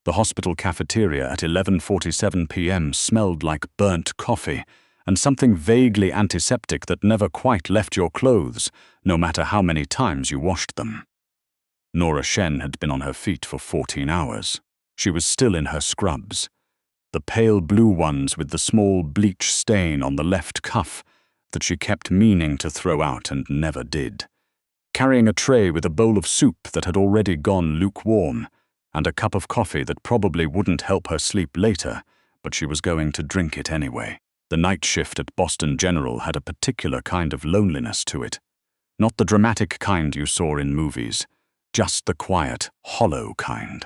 The hospital cafeteria at 11:47 p.m. smelled like burnt coffee and something vaguely antiseptic that never quite left your clothes, no matter how many times you washed them. Nora Shen had been on her feet for 14 hours. She was still in her scrubs. The pale blue ones with the small bleach stain on the left cuff that she kept meaning to throw out and never did. Carrying a tray with a bowl of soup that had already gone lukewarm, and a cup of coffee that probably wouldn't help her sleep later, but she was going to drink it anyway. The night shift at Boston General had a particular kind of loneliness to it. Not the dramatic kind you saw in movies, just the quiet, hollow kind.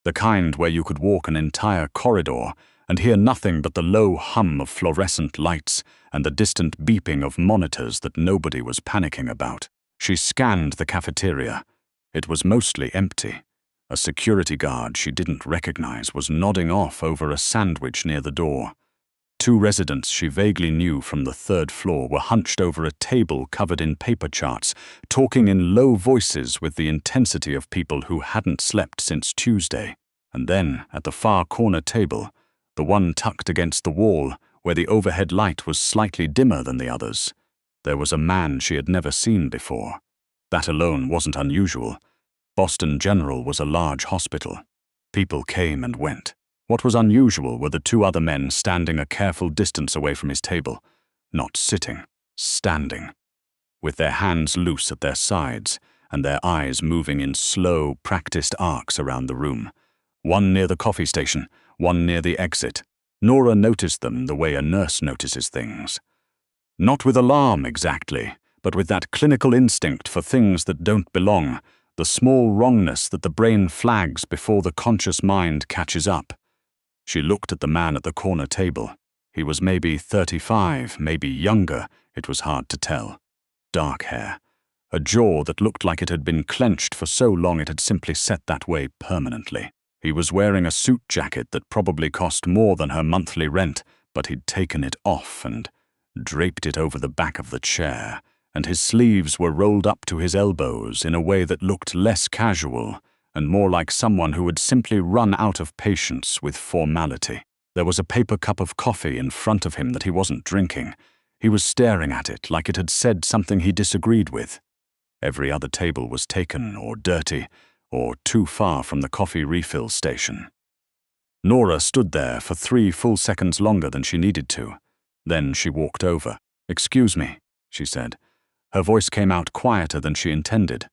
The kind where you could walk an entire corridor and hear nothing but the low hum of fluorescent lights and the distant beeping of monitors that nobody was panicking about. She scanned the cafeteria. It was mostly empty. A security guard she didn't recognize was nodding off over a sandwich near the door. Two residents she vaguely knew from the third floor were hunched over a table covered in paper charts, talking in low voices with the intensity of people who hadn't slept since Tuesday. And then, at the far corner table, the one tucked against the wall, where the overhead light was slightly dimmer than the others, there was a man she had never seen before. That alone wasn't unusual. Boston General was a large hospital. People came and went. What was unusual were the two other men standing a careful distance away from his table. Not sitting, standing. With their hands loose at their sides and their eyes moving in slow, practiced arcs around the room. One near the coffee station, one near the exit. Nora noticed them the way a nurse notices things. Not with alarm exactly, but with that clinical instinct for things that don't belong, the small wrongness that the brain flags before the conscious mind catches up. She looked at the man at the corner table. He was maybe 35, maybe younger, it was hard to tell. Dark hair. A jaw that looked like it had been clenched for so long it had simply set that way permanently. He was wearing a suit jacket that probably cost more than her monthly rent, but he'd taken it off and draped it over the back of the chair, and his sleeves were rolled up to his elbows in a way that looked less casual and more like someone who had simply run out of patience with formality. There was a paper cup of coffee in front of him that he wasn't drinking. He was staring at it like it had said something he disagreed with. Every other table was taken or dirty or too far from the coffee refill station. Nora stood there for 3 full seconds longer than she needed to. Then she walked over. "Excuse me," she said. Her voice came out quieter than she intended.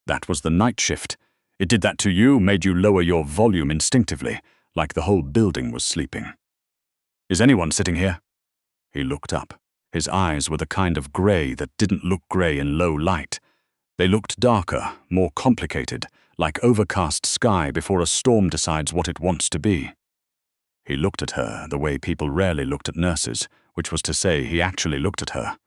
That was the night shift. It did that to you, made you lower your volume instinctively, like the whole building was sleeping. "Is anyone sitting here?" He looked up. His eyes were the kind of grey that didn't look grey in low light. They looked darker, more complicated, like overcast sky before a storm decides what it wants to be. He looked at her the way people rarely looked at nurses, which was to say he actually looked at her.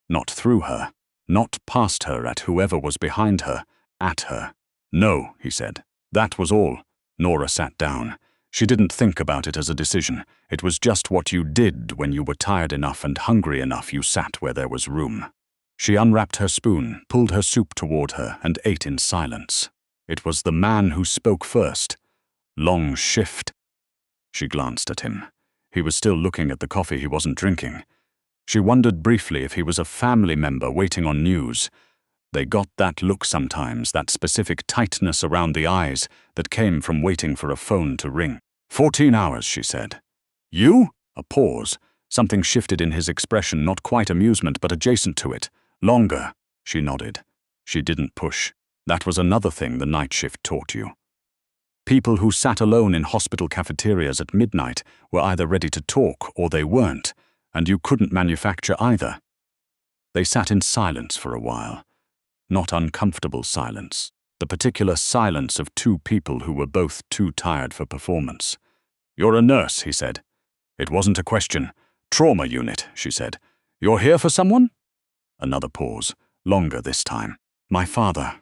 Not through her, not past her at whoever was behind her, at her. "No," he said. That was all. Nora sat down. She didn't think about it as a decision. It was just what you did when you were tired enough and hungry enough you sat where there was room. She unwrapped her spoon, pulled her soup toward her, and ate in silence. It was the man who spoke first. "Long shift." She glanced at him. He was still looking at the coffee he wasn't drinking. She wondered briefly if he was a family member waiting on news. They got that look sometimes, that specific tightness around the eyes that came from waiting for a phone to ring. 14 hours, she said. "You?" A pause. Something shifted in his expression, not quite amusement, but adjacent to it. "Longer," she nodded. She didn't push. That was another thing the night shift taught you. People who sat alone in hospital cafeterias at midnight were either ready to talk or they weren't, and you couldn't manufacture either. They sat in silence for a while. Not uncomfortable silence. The particular silence of two people who were both too tired for performance. "You're a nurse," he said. It wasn't a question. "Trauma unit," she said. "You're here for someone?" Another pause, longer this time. "My father."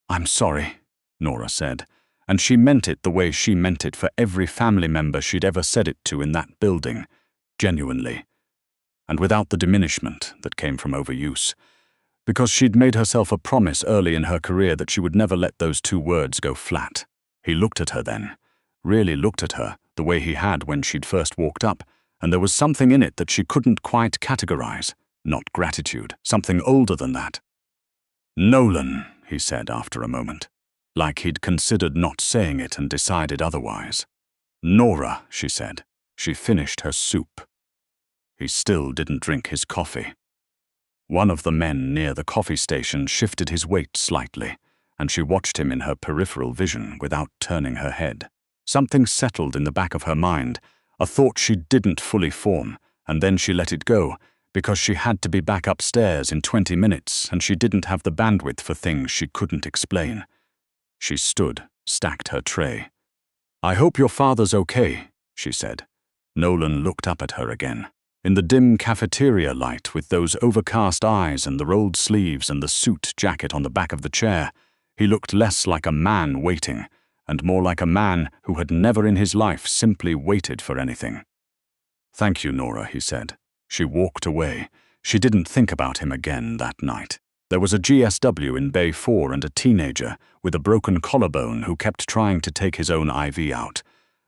"I'm sorry," Nora said, and she meant it the way she meant it for every family member she'd ever said it to in that building, genuinely, and without the diminishment that came from overuse, because she'd made herself a promise early in her career that she would never let those two words go flat. He looked at her then, really looked at her the way he had when she'd first walked up, and there was something in it that she couldn't quite categorize. Not gratitude, something older than that. "Nolan," he said after a moment, like he'd considered not saying it and decided otherwise. "Nora," she said. She finished her soup. He still didn't drink his coffee. One of the men near the coffee station shifted his weight slightly, and she watched him in her peripheral vision without turning her head. Something settled in the back of her mind, a thought she didn't fully form, and then she let it go, because she had to be back upstairs in 20 minutes and she didn't have the bandwidth for things she couldn't explain. She stood, stacked her tray. "I hope your father's okay," she said. Nolan looked up at her again. In the dim cafeteria light, with those overcast eyes and the rolled sleeves and the suit jacket on the back of the chair, he looked less like a man waiting, and more like a man who had never in his life simply waited for anything. "Thank you, Nora," he said. She walked away. She didn't think about him again that night. There was a GSW in Bay 4 and a teenager with a broken collarbone who kept trying to take his own IV out.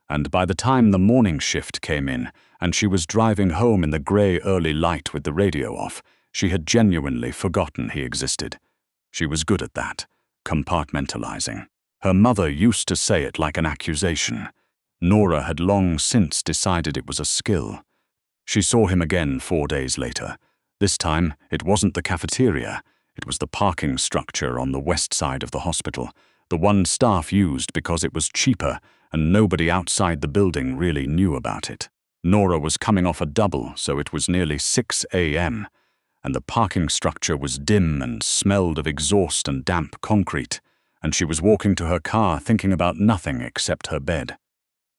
And by the time the morning shift came in, and she was driving home in the grey early light with the radio off, she had genuinely forgotten he existed. She was good at that, compartmentalizing. Her mother used to say it like an accusation. Nora had long since decided it was a skill. She saw him again 4 days later. This time, it wasn't the cafeteria. It was the parking structure on the west side of the hospital, the one staff used because it was cheaper and nobody outside the building really knew about it. Nora was coming off a double, so it was nearly 6 a.m., and the parking structure was dim and smelled of exhaust and damp concrete, and she was walking to her car thinking about nothing except her bed.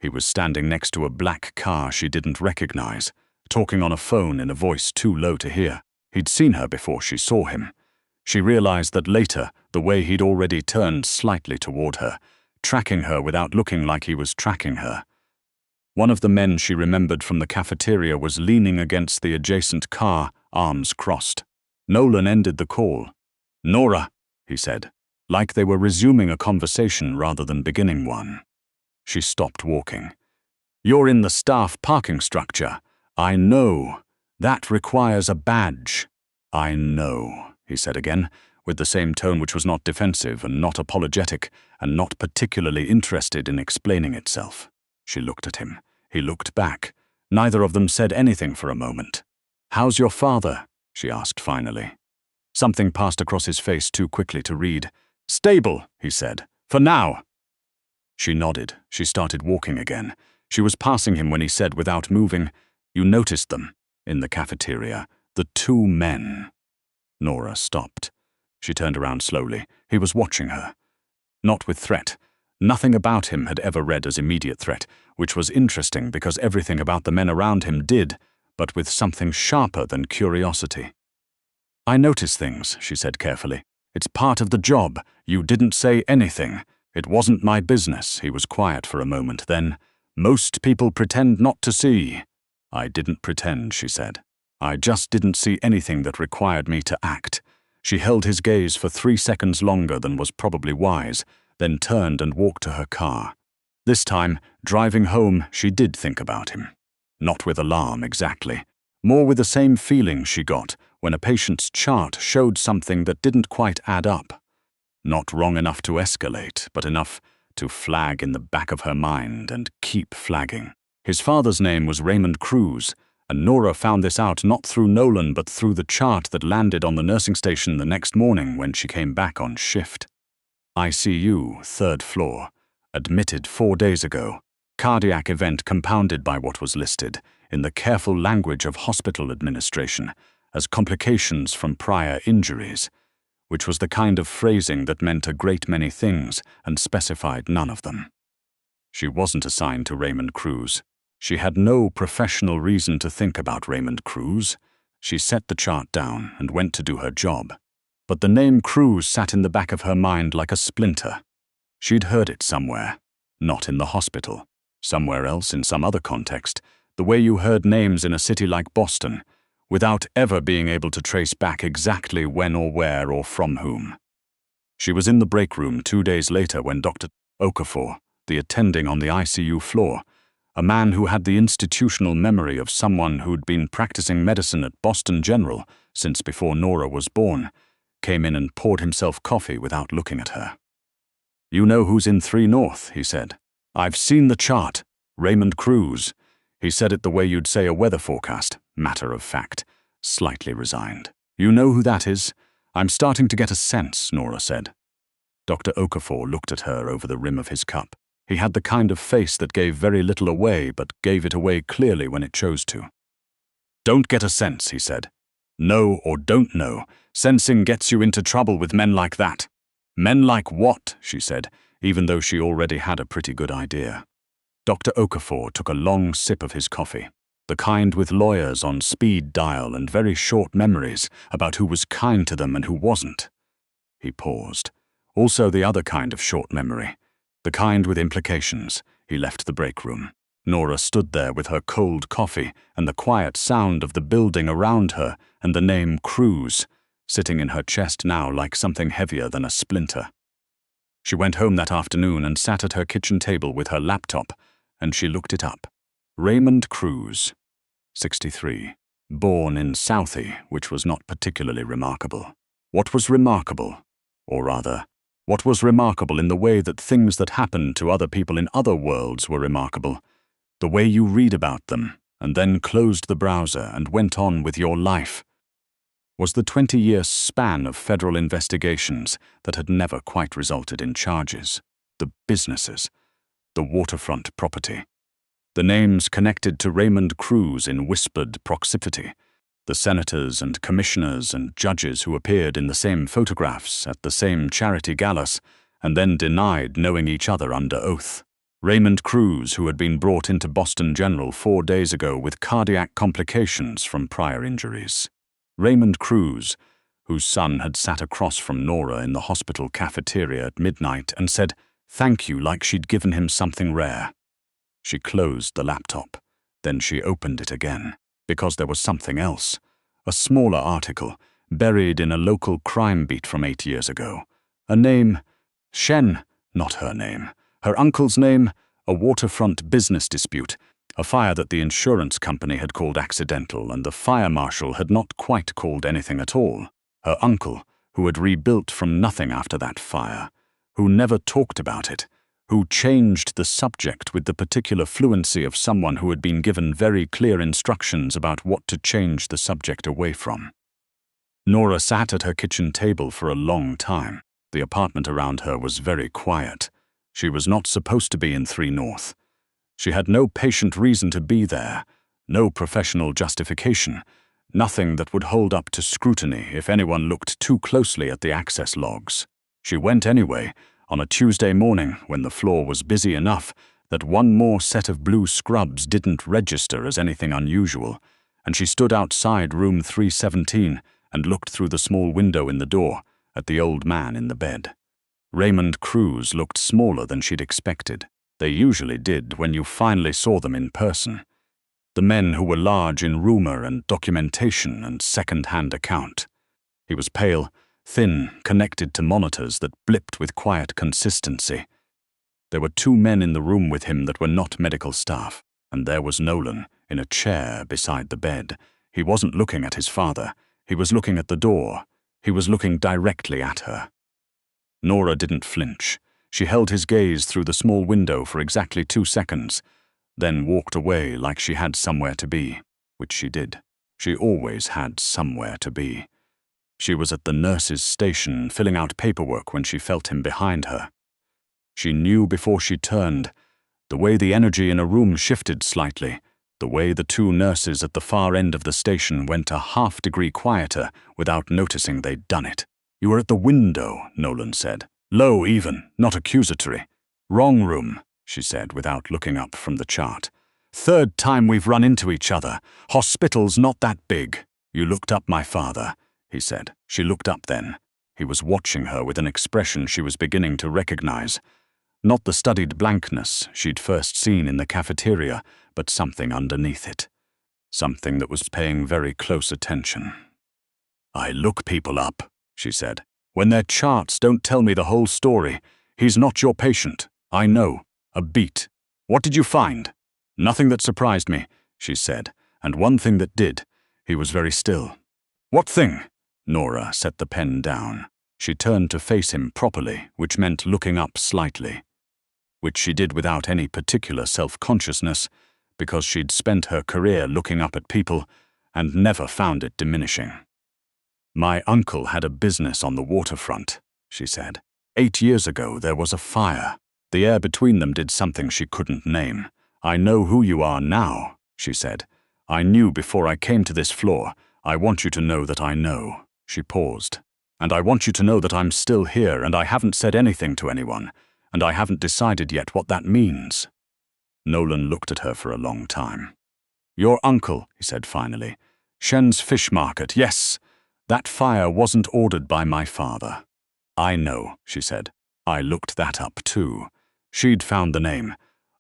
He was standing next to a black car she didn't recognize, talking on a phone in a voice too low to hear. He'd seen her before she saw him. She realized that later, the way he'd already turned slightly toward her, tracking her without looking like he was tracking her. One of the men she remembered from the cafeteria was leaning against the adjacent car, arms crossed. Nolan ended the call. "Nora," he said, like they were resuming a conversation rather than beginning one. She stopped walking. "You're in the staff parking structure. I know. That requires a badge." "I know," he said again, with the same tone which was not defensive and not apologetic and not particularly interested in explaining itself. She looked at him. He looked back. Neither of them said anything for a moment. "How's your father?" she asked finally. Something passed across his face too quickly to read. "Stable," he said. "For now." She nodded. She started walking again. She was passing him when he said without moving, "You noticed them, in the cafeteria, the 2 men." Nora stopped. She turned around slowly. He was watching her. Not with threat. Nothing about him had ever read as immediate threat, which was interesting because everything about the men around him did, but with something sharper than curiosity. "I notice things," she said carefully. "It's part of the job. You didn't say anything. It wasn't my business." He was quiet for a moment, then, "Most people pretend not to see." "I didn't pretend," she said. "I just didn't see anything that required me to act." She held his gaze for 3 seconds longer than was probably wise, then turned and walked to her car. This time, driving home, she did think about him. Not with alarm, exactly. More with the same feeling she got when a patient's chart showed something that didn't quite add up. Not wrong enough to escalate, but enough to flag in the back of her mind and keep flagging. His father's name was Raymond Cruz, and Nora found this out not through Nolan but through the chart that landed on the nursing station the next morning when she came back on shift. ICU, 3rd floor. Admitted 4 days ago. Cardiac event compounded by what was listed, in the careful language of hospital administration, as complications from prior injuries, which was the kind of phrasing that meant a great many things and specified none of them. She wasn't assigned to Raymond Cruz. She had no professional reason to think about Raymond Cruz. She set the chart down and went to do her job. But the name Cruz sat in the back of her mind like a splinter. She'd heard it somewhere. Not in the hospital. Somewhere else in some other context, the way you heard names in a city like Boston, without ever being able to trace back exactly when or where or from whom. She was in the break room 2 days later when Dr. Okafor, the attending on the ICU floor, a man who had the institutional memory of someone who'd been practicing medicine at Boston General since before Nora was born, came in and poured himself coffee without looking at her. "You know who's in 3 North," he said. "I've seen the chart. Raymond Cruz." He said it the way you'd say a weather forecast, matter of fact, slightly resigned. "You know who that is? I'm starting to get a sense," Nora said. Dr. Okafor looked at her over the rim of his cup. He had the kind of face that gave very little away, but gave it away clearly when it chose to. "Don't get a sense," he said. "Know or don't know. Sensing gets you into trouble with men like that." "Men like what?" she said, even though she already had a pretty good idea. Dr. Okafor took a long sip of his coffee, the kind with lawyers on speed dial and very short memories about who was kind to them and who wasn't. He paused. Also the other kind of short memory, the kind with implications. He left the break room. Nora stood there with her cold coffee and the quiet sound of the building around her and the name Cruz sitting in her chest now like something heavier than a splinter. She went home that afternoon and sat at her kitchen table with her laptop, and she looked it up. Raymond Cruz, 63. Born in Southie, which was not particularly remarkable. What was remarkable? Or rather, what was remarkable in the way that things that happened to other people in other worlds were remarkable? The way you read about them, and then closed the browser and went on with your life. Was the 20-year span of federal investigations that had never quite resulted in charges, the businesses, the waterfront property, the names connected to Raymond Cruz in whispered proximity, the senators and commissioners and judges who appeared in the same photographs at the same charity galas and then denied knowing each other under oath. Raymond Cruz, who had been brought into Boston General 4 days ago with cardiac complications from prior injuries. Raymond Cruz, whose son had sat across from Nora in the hospital cafeteria at midnight and said thank you like she'd given him something rare. She closed the laptop. Then she opened it again, because there was something else. A smaller article, buried in a local crime beat from 8 years ago. A name, Shen, not her name. Her uncle's name, a waterfront business dispute, a fire that the insurance company had called accidental and the fire marshal had not quite called anything at all. Her uncle, who had rebuilt from nothing after that fire, who never talked about it, who changed the subject with the particular fluency of someone who had been given very clear instructions about what to change the subject away from. Nora sat at her kitchen table for a long time. The apartment around her was very quiet. She was not supposed to be in 3 North. She had no patient reason to be there, no professional justification, nothing that would hold up to scrutiny if anyone looked too closely at the access logs. She went anyway, on a Tuesday morning when the floor was busy enough that one more set of blue scrubs didn't register as anything unusual, and she stood outside room 317 and looked through the small window in the door at the old man in the bed. Raymond Cruz looked smaller than she'd expected. They usually did when you finally saw them in person. The men who were large in rumor and documentation and second-hand account. He was pale, thin, connected to monitors that blipped with quiet consistency. There were 2 men in the room with him that were not medical staff, and there was Nolan, in a chair beside the bed. He wasn't looking at his father. He was looking at the door. He was looking directly at her. Nora didn't flinch. She held his gaze through the small window for exactly 2 seconds, then walked away like she had somewhere to be, which she did. She always had somewhere to be. She was at the nurse's station filling out paperwork when she felt him behind her. She knew before she turned, the way the energy in a room shifted slightly, the way the 2 nurses at the far end of the station went a half-degree quieter without noticing they'd done it. "You were at the window," Nolan said. "Low even, not accusatory." "Wrong room," she said without looking up from the chart. "3rd time we've run into each other. Hospital's not that big." "You looked up my father," he said. She looked up then. He was watching her with an expression she was beginning to recognize. Not the studied blankness she'd first seen in the cafeteria, but something underneath it. Something that was paying very close attention. "I look people up," she said. "When their charts don't tell me the whole story. He's not your patient. I know. A beat. What did you find? Nothing that surprised me, she said, and one thing that did. He was very still. What thing? Nora set the pen down. She turned to face him properly, which meant looking up slightly. Which she did without any particular self-consciousness, because she'd spent her career looking up at people and never found it diminishing. My uncle had a business on the waterfront, she said. 8 years ago there was a fire. The air between them did something she couldn't name. I know who you are now, she said. I knew before I came to this floor. I want you to know that I know. She paused. And I want you to know that I'm still here and I haven't said anything to anyone, and I haven't decided yet what that means. Nolan looked at her for a long time. Your uncle, he said finally. Shen's fish market, yes. That fire wasn't ordered by my father. I know, she said. I looked that up too. She'd found the name.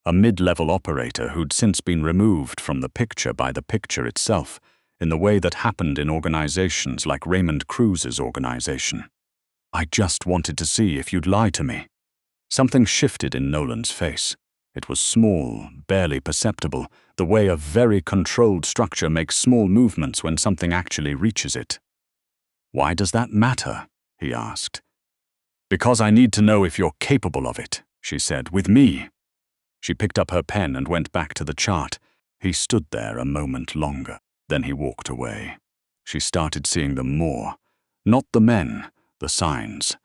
A mid-level operator who'd since been removed from the picture by the picture itself, in the way that happened in organizations like Raymond Cruz's organization. I just wanted to see if you'd lie to me. Something shifted in Nolan's face. It was small, barely perceptible, the way a very controlled structure makes small movements when something actually reaches it. Why does that matter? He asked. Because I need to know if you're capable of it, she said, with me. She picked up her pen and went back to the chart. He stood there a moment longer. Then he walked away. She started seeing them more. Not the men, the signs.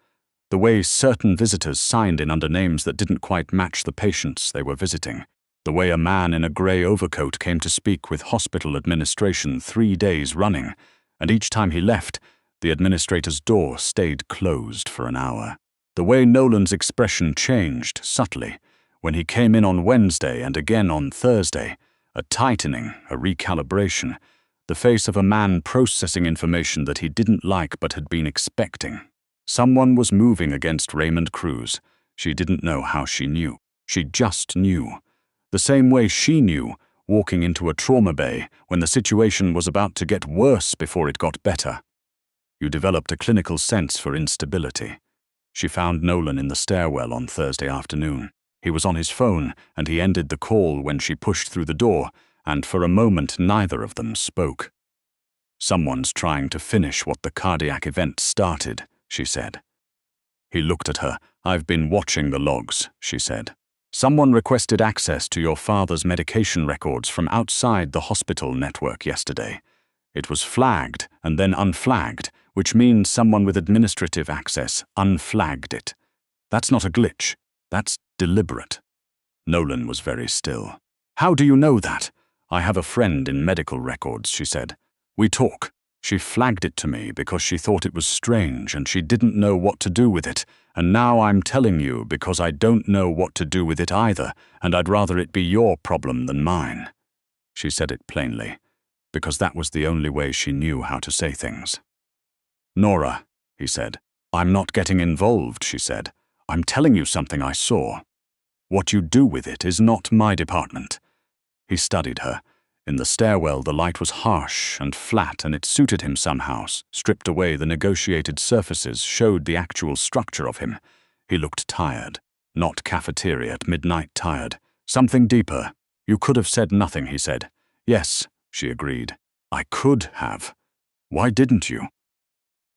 The way certain visitors signed in under names that didn't quite match the patients they were visiting. The way a man in a grey overcoat came to speak with hospital administration 3 days running, and each time he left, the administrator's door stayed closed for an hour. The way Nolan's expression changed subtly when he came in on Wednesday and again on Thursday. A tightening, a recalibration, the face of a man processing information that he didn't like but had been expecting. Someone was moving against Raymond Cruz. She didn't know how she knew. She just knew. The same way she knew, walking into a trauma bay when the situation was about to get worse before it got better. You developed a clinical sense for instability. She found Nolan in the stairwell on Thursday afternoon. He was on his phone, and he ended the call when she pushed through the door, and for a moment neither of them spoke. Someone's trying to finish what the cardiac event started, she said. He looked at her. I've been watching the logs, she said. Someone requested access to your father's medication records from outside the hospital network yesterday. It was flagged and then unflagged, which means someone with administrative access unflagged it. That's not a glitch. That's deliberate. Nolan was very still. How do you know that? I have a friend in medical records, she said. We talk. She flagged it to me because she thought it was strange and she didn't know what to do with it, and now I'm telling you because I don't know what to do with it either, and I'd rather it be your problem than mine. She said it plainly, because that was the only way she knew how to say things. Nora, he said. I'm not getting involved, she said. I'm telling you something I saw. What you do with it is not my department. He studied her. In the stairwell, the light was harsh and flat, and it suited him somehow. Stripped away the negotiated surfaces showed the actual structure of him. He looked tired. Not cafeteria at midnight tired. Something deeper. You could have said nothing, he said. Yes, she agreed. I could have. Why didn't you?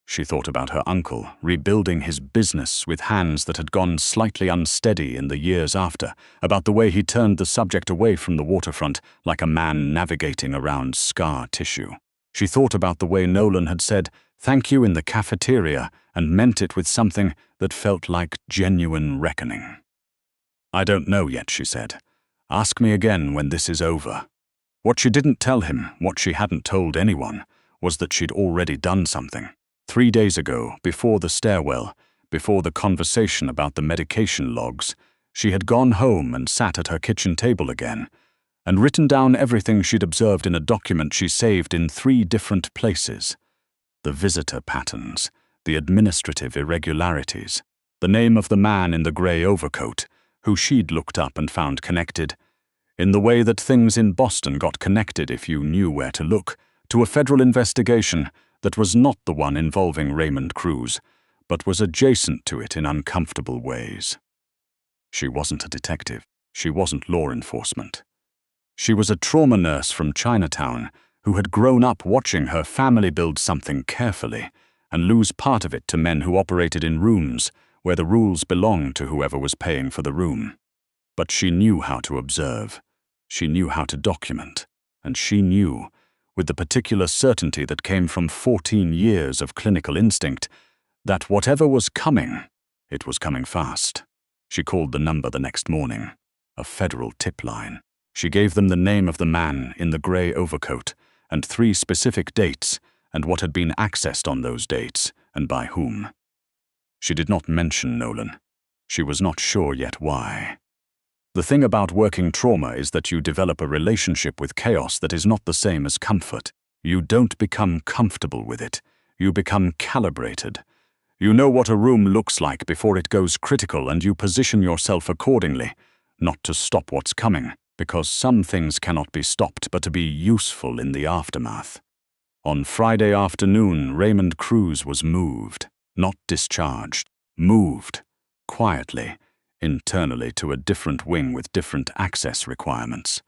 She thought about her uncle, rebuilding his business with hands that had gone slightly unsteady in the years after, about the way he turned the subject away from the waterfront like a man navigating around scar tissue. She thought about the way Nolan had said, "Thank you" in the cafeteria, and meant it with something that felt like genuine reckoning. I don't know yet, she said. Ask me again when this is over. What she didn't tell him, what she hadn't told anyone, was that she'd already done something. 3 days ago, before the stairwell, before the conversation about the medication logs, she had gone home and sat at her kitchen table again, and written down everything she'd observed in a document she saved in 3 different places. The visitor patterns, the administrative irregularities, the name of the man in the grey overcoat, who she'd looked up and found connected, in the way that things in Boston got connected if you knew where to look, to a federal investigation that was not the one involving Raymond Cruz, but was adjacent to it in uncomfortable ways. She wasn't a detective. She wasn't law enforcement. She was a trauma nurse from Chinatown who had grown up watching her family build something carefully and lose part of it to men who operated in rooms where the rules belonged to whoever was paying for the room. But she knew how to observe. She knew how to document. And she knew, with the particular certainty that came from 14 years of clinical instinct, that whatever was coming, it was coming fast. She called the number the next morning, a federal tip line. She gave them the name of the man in the grey overcoat and 3 specific dates and what had been accessed on those dates and by whom. She did not mention Nolan. She was not sure yet why. The thing about working trauma is that you develop a relationship with chaos that is not the same as comfort. You don't become comfortable with it. You become calibrated. You know what a room looks like before it goes critical, and you position yourself accordingly, not to stop what's coming, because some things cannot be stopped, but to be useful in the aftermath. On Friday afternoon, Raymond Cruz was moved, not discharged, moved, quietly, internally to a different wing with different access requirements.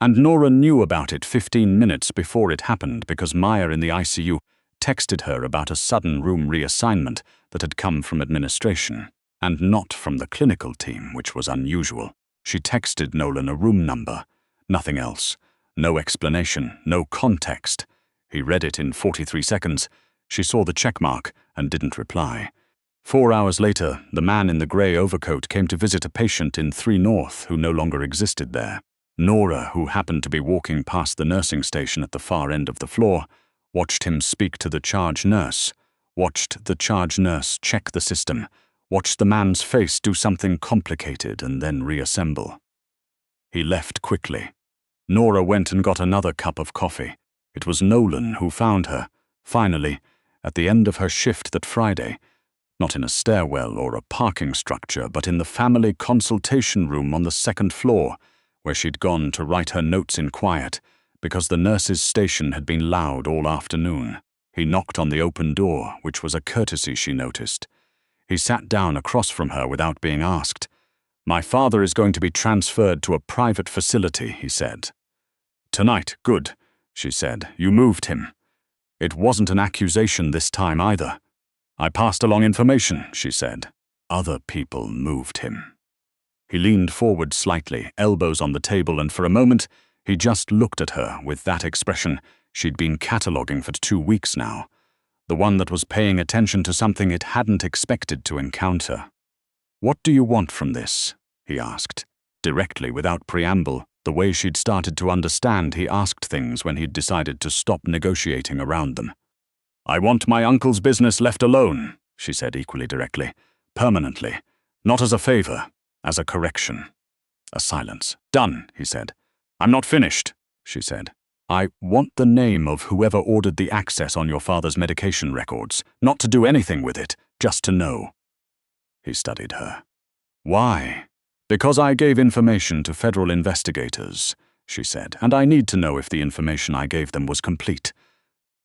And Nora knew about it 15 minutes before it happened because Maya in the ICU texted her about a sudden room reassignment that had come from administration, and not from the clinical team, which was unusual. She texted Nolan a room number, nothing else, no explanation, no context. He read it in 43 seconds. She saw the checkmark and didn't reply. 4 hours later, the man in the grey overcoat came to visit a patient in 3 North who no longer existed there. Nora, who happened to be walking past the nursing station at the far end of the floor, watched him speak to the charge nurse, watched the charge nurse check the system, watched the man's face do something complicated and then reassemble. He left quickly. Nora went and got another cup of coffee. It was Nolan who found her, finally, at the end of her shift that Friday, not in a stairwell or a parking structure, but in the family consultation room on the 2nd floor, where she'd gone to write her notes in quiet, because the nurse's station had been loud all afternoon. He knocked on the open door, which was a courtesy she noticed. He sat down across from her without being asked. "My father is going to be transferred to a private facility," he said. "Tonight, good," she said. "You moved him." It wasn't an accusation this time either. "I passed along information," she said. "Other people moved him." He leaned forward slightly, elbows on the table, and for a moment he just looked at her with that expression she'd been cataloguing for 2 weeks now, the one that was paying attention to something it hadn't expected to encounter. "What do you want from this?" he asked, directly, without preamble, the way she'd started to understand he asked things when he'd decided to stop negotiating around them. "I want my uncle's business left alone," she said equally directly, "permanently, not as a favor, as a correction." A silence. "Done," he said. "I'm not finished," she said. "I want the name of whoever ordered the access on your father's medication records, not to do anything with it, just to know." He studied her. "Why?" "Because I gave information to federal investigators," she said, "and I need to know if the information I gave them was complete."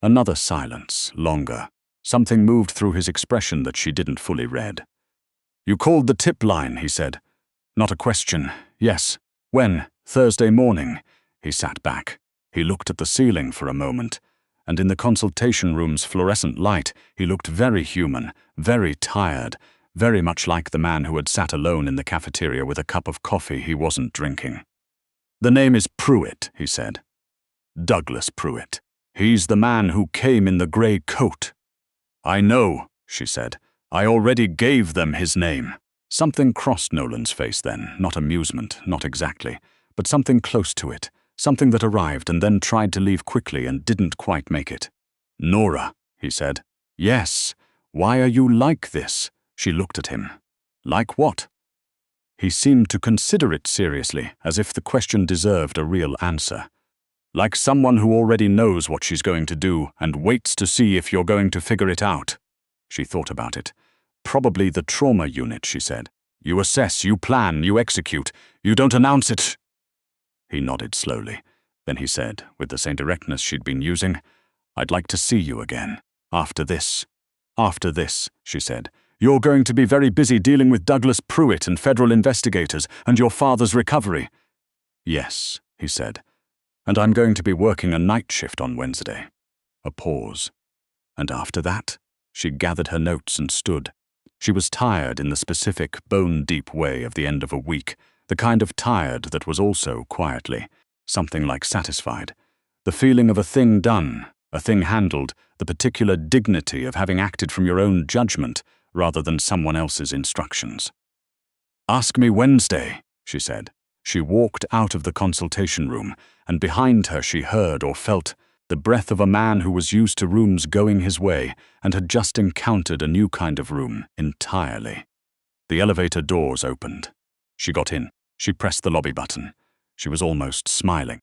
Another silence, longer. Something moved through his expression that she didn't fully read. "You called the tip line," he said. "Not a question. Yes. When? Thursday morning." He sat back. He looked at the ceiling for a moment, and in the consultation room's fluorescent light, he looked very human, very tired, very much like the man who had sat alone in the cafeteria with a cup of coffee he wasn't drinking. "The name is Pruitt," he said. "Douglas Pruitt. He's the man who came in the grey coat." "I know," she said. "I already gave them his name." Something crossed Nolan's face then, not amusement, not exactly, but something close to it, something that arrived and then tried to leave quickly and didn't quite make it. "Nora," he said. "Yes. Why are you like this?" She looked at him. "Like what?" He seemed to consider it seriously, as if the question deserved a real answer. "Like someone who already knows what she's going to do and waits to see if you're going to figure it out." She thought about it. "Probably the trauma unit," she said. "You assess, you plan, you execute. You don't announce it." He nodded slowly. Then he said, with the same directness she'd been using, "I'd like to see you again. After this." "After this," she said. You're going to be very busy dealing with Douglas Pruitt and federal investigators and your father's recovery." "Yes," he said, "and I'm going to be working a night shift on Wednesday." A pause. "And after that?" She gathered her notes and stood. She was tired in the specific, bone-deep way of the end of a week, the kind of tired that was also quietly, something like satisfied. The feeling of a thing done, a thing handled, the particular dignity of having acted from your own judgment rather than someone else's instructions. "Ask me Wednesday," she said. She walked out of the consultation room, and behind her she heard or felt the breath of a man who was used to rooms going his way and had just encountered a new kind of room entirely. The elevator doors opened. She got in. She pressed the lobby button. She was almost smiling.